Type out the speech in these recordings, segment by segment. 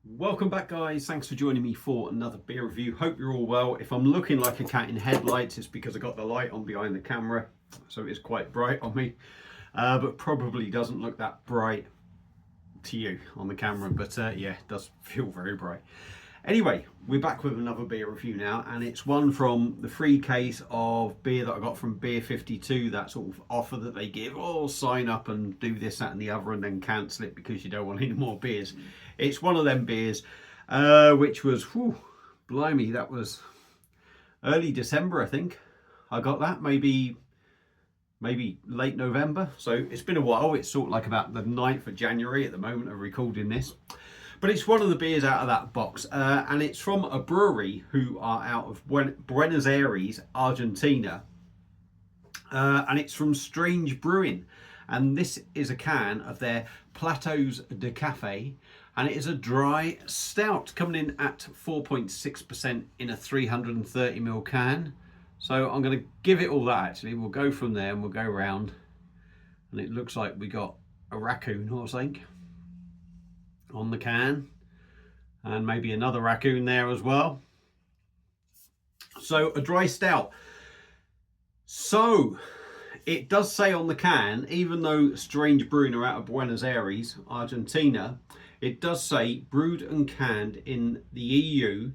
Welcome back, guys. Thanks for joining me for another beer review. Hope you're all well. If I'm looking like a cat in headlights, it's because I got the light on behind the camera, so it's quite bright on me, but probably doesn't look that bright to you on the camera, but yeah, it does feel very bright. Anyway, we're back with another beer review now, and it's one from the free case of beer that I got from Beer 52, that sort of offer that they give. Oh, sign up and do this, that and the other, and then cancel it because you don't want any more beers. It's one of them beers, which was, whew, blimey, that was early December, I think. I got that, maybe late November. So it's been a while. It's sort of like about the 9th of January at the moment of recording this. But it's one of the beers out of that box, and it's from a brewery who are out of Buenos Aires, Argentina, and it's from Strange Brewing, and this is a can of their Platos de Café, and it is a dry stout coming in at 4.6% in a 330ml can. So I'm going to give it all that. Actually, we'll go from there and we'll go round, and it looks like we got a raccoon or something on the can, and maybe another raccoon there as well. So a dry stout. So it does say on the can, even though Strange Brewing are out of Buenos Aires, Argentina, it does say brewed and canned in the EU,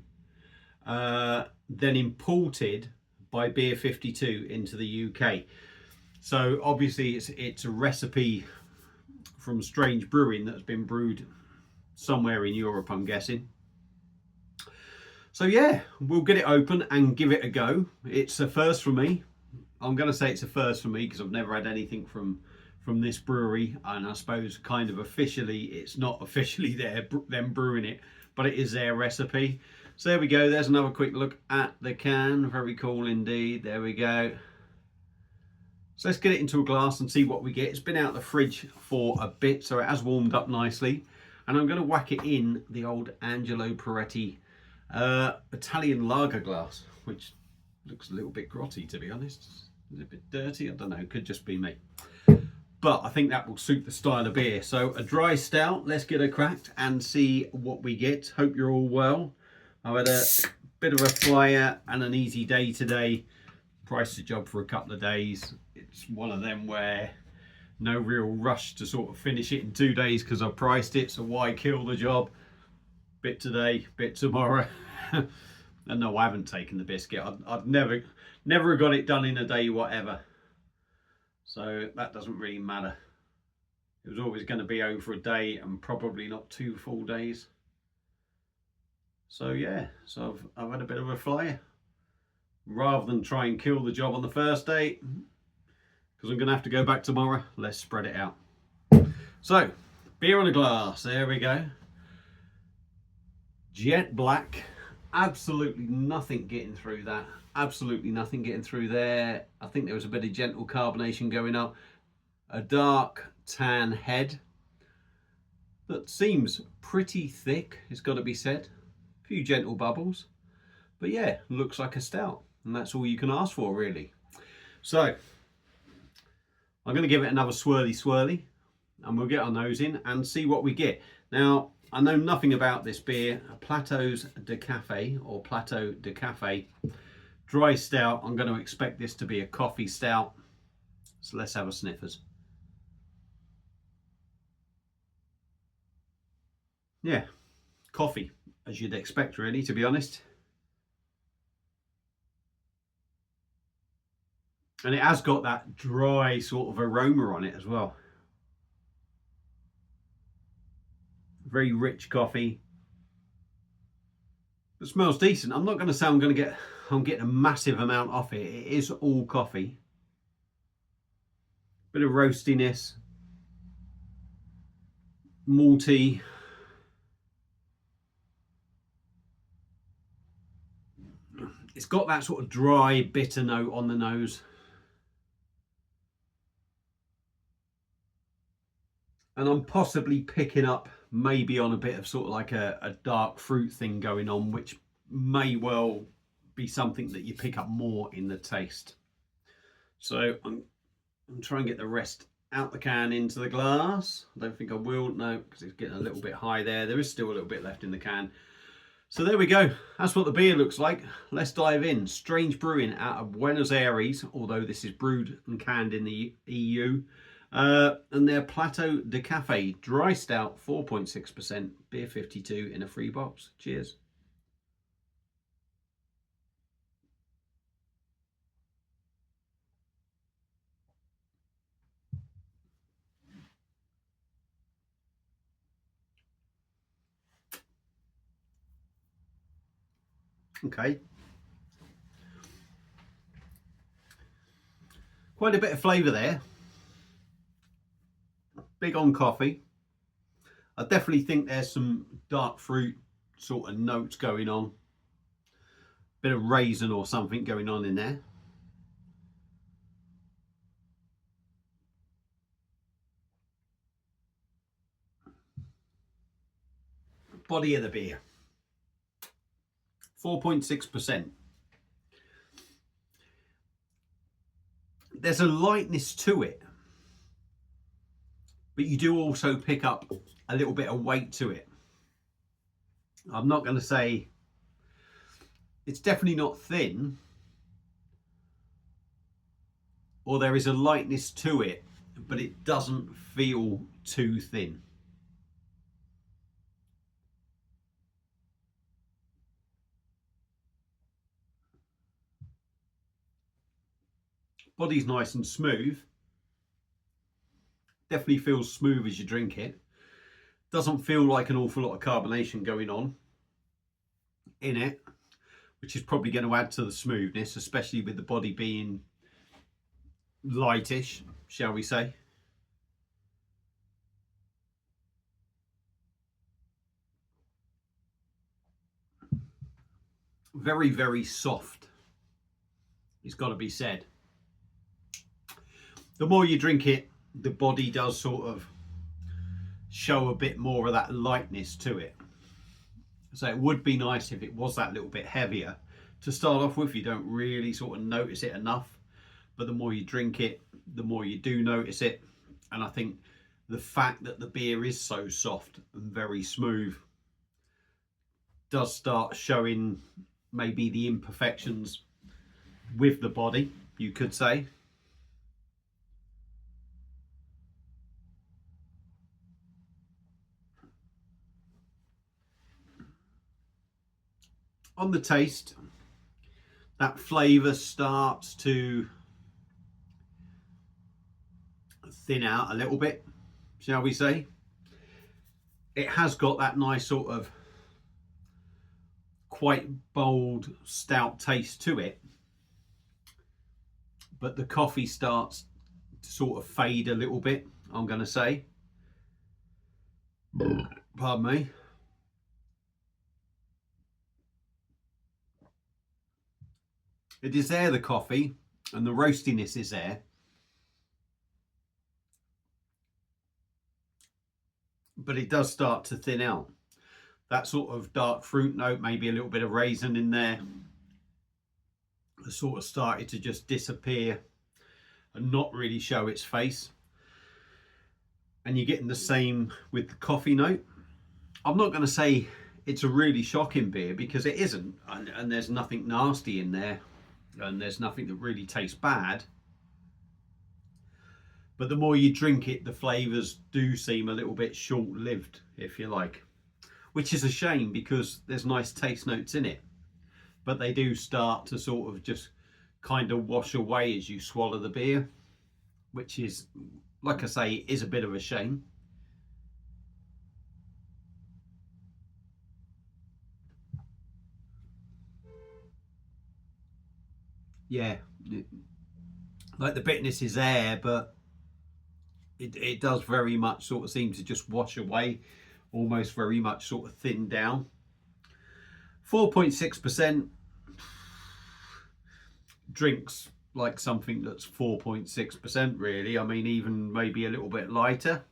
then imported by Beer 52 into the UK. So obviously it's a recipe from Strange Brewing that's been brewed somewhere in Europe, I'm guessing. So yeah, we'll get it open and give it a go. It's a first for me. I'm going to say it's a first for me because I've never had anything from this brewery, and I suppose kind of officially it's not officially them brewing it, but it is their recipe. So there we go. There's another quick look at the can. Very cool indeed. There we go. So let's get it into a glass and see what we get. It's been out of the fridge for a bit, so it has warmed up nicely. And I'm going to whack it in the old Angelo Peretti Italian lager glass, which looks a little bit grotty, to be honest. Is it a bit dirty? I don't know. It could just be me. But I think that will suit the style of beer. So a dry stout. Let's get it cracked and see what we get. Hope you're all well. I've had a bit of a flyer and an easy day today. Priced the job for a couple of days. It's one of them where no real rush to sort of finish it in 2 days because I priced it, so why kill the job? Bit today, bit tomorrow. And no, I haven't taken the biscuit. I've never got it done in a day, whatever. So that doesn't really matter. It was always going to be over a day and probably not 2 full days. So yeah, so I've had a bit of a flyer. Rather than try and kill the job on the first day, because I'm going to have to go back tomorrow, let's spread it out. So, beer on a glass, there we go. Jet black, absolutely nothing getting through that. Absolutely nothing getting through there. I think there was a bit of gentle carbonation going up. A dark tan head that seems pretty thick, it's got to be said. A few gentle bubbles. But yeah, looks like a stout. And that's all you can ask for, really. So, I'm going to give it another swirly, and we'll get our nose in and see what we get. Now, I know nothing about this beer. Platos de Café, or Plateau de Café, dry stout. I'm going to expect this to be a coffee stout. So let's have a sniffers. Yeah, coffee, as you'd expect, really, to be honest. And it has got that dry sort of aroma on it as well. Very rich coffee. It smells decent. I'm not going to say I'm getting a massive amount off it. It is all coffee. Bit of roastiness. Malty. It's got that sort of dry, bitter note on the nose. And I'm possibly picking up maybe on a bit of sort of like a dark fruit thing going on, which may well be something that you pick up more in the taste. So I'm trying to get the rest out the can into the glass. I don't think I will, no, because it's getting a little bit high there. There is still a little bit left in the can. So there we go. That's what the beer looks like. Let's dive in. Strange Brewing out of Buenos Aires, although this is brewed and canned in the EU. And their Plato de Café Dry Stout, 4.6%, beer 52 in a free box. Cheers. Okay. Quite a bit of flavour there. Big on coffee. I definitely think there's some dark fruit sort of notes going on. Bit of raisin or something going on in there. Body of the beer. 4.6%. There's a lightness to it, but you do also pick up a little bit of weight to it. I'm not going to say it's definitely not thin, or there is a lightness to it, but it doesn't feel too thin. Body's nice and smooth. Definitely feels smooth as you drink it. Doesn't feel like an awful lot of carbonation going on in it, which is probably going to add to the smoothness, especially with the body being lightish, shall we say. Very, very soft, it's got to be said. The more you drink it, the body does sort of show a bit more of that lightness to it. So it would be nice if it was that little bit heavier. To start off with, you don't really sort of notice it enough, but the more you drink it, the more you do notice it. And I think the fact that the beer is so soft and very smooth does start showing maybe the imperfections with the body, you could say. On the taste, that flavour starts to thin out a little bit, shall we say. It has got that nice sort of quite bold stout taste to it, but the coffee starts to sort of fade a little bit, I'm going to say. Pardon me. It is there, the coffee, and the roastiness is there. But it does start to thin out. That sort of dark fruit note, maybe a little bit of raisin in there, has sort of started to just disappear and not really show its face. And you're getting the same with the coffee note. I'm not going to say it's a really shocking beer, because it isn't, and there's nothing nasty in there, and there's nothing that really tastes bad. But the more you drink it, the flavours do seem a little bit short-lived, if you like, which is a shame, because there's nice taste notes in it, but they do start to sort of just kind of wash away as you swallow the beer, which is, like I say, is a bit of a shame. Yeah, like the bitterness is there, but it does very much sort of seem to just wash away, almost very much sort of thin down. 4.6% drinks like something that's 4.6% really. I mean, even maybe a little bit lighter.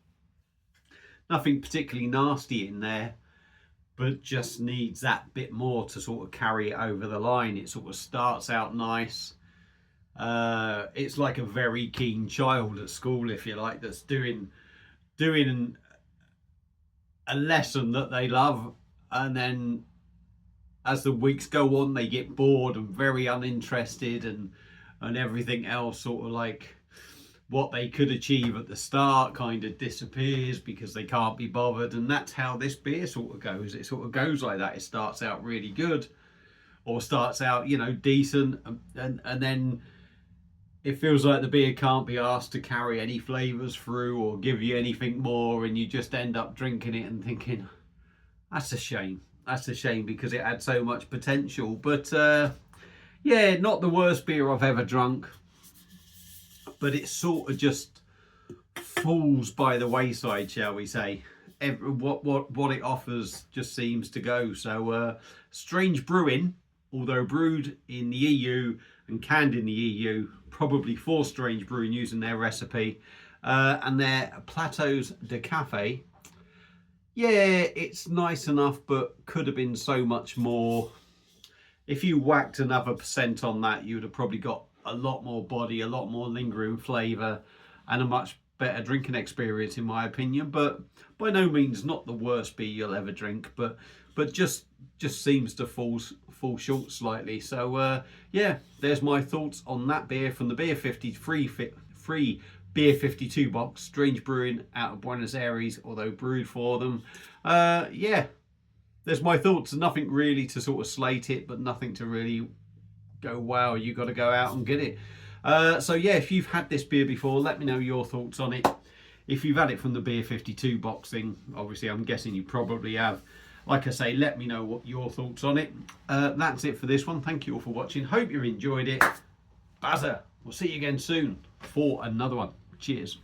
Nothing particularly nasty in there, but just needs that bit more to sort of carry it over the line. It sort of starts out nice, It's like a very keen child at school, if you like, that's doing a lesson that they love, and then as the weeks go on, they get bored and very uninterested, and everything else, sort of like what they could achieve at the start, kind of disappears because they can't be bothered. And that's how this beer sort of goes. It sort of goes like that. It starts out really good, or starts out, you know, decent, and then it feels like the beer can't be asked to carry any flavors through or give you anything more, and you just end up drinking it and thinking, that's a shame. That's a shame, because it had so much potential. But yeah, not the worst beer I've ever drunk, but it sort of just falls by the wayside, shall we say. What it offers just seems to go. So Strange Brewing, although brewed in the EU and canned in the EU, probably for Strange Brewing using their recipe, and their Platos de Café. Yeah, it's nice enough, but could have been so much more. If you whacked another % on that, you would have probably got a lot more body, a lot more lingering flavour, and a much better drinking experience, in my opinion. But by no means not the worst beer you'll ever drink, but just seems to fall short slightly. So yeah, there's my thoughts on that beer from the Beer 53 Beer 52 box, Strange Brewing out of Buenos Aires, although brewed for them. Yeah, there's my thoughts. Nothing really to sort of slate it, but nothing to really go, wow, you got to go out and get it. So yeah, if you've had this beer before, let me know your thoughts on it. If you've had it from the Beer 52 box thing, obviously I'm guessing you probably have. Like I say, let me know what your thoughts on it. That's it for this one. Thank you all for watching. Hope you enjoyed it. Bazza. We'll see you again soon for another one. Cheers.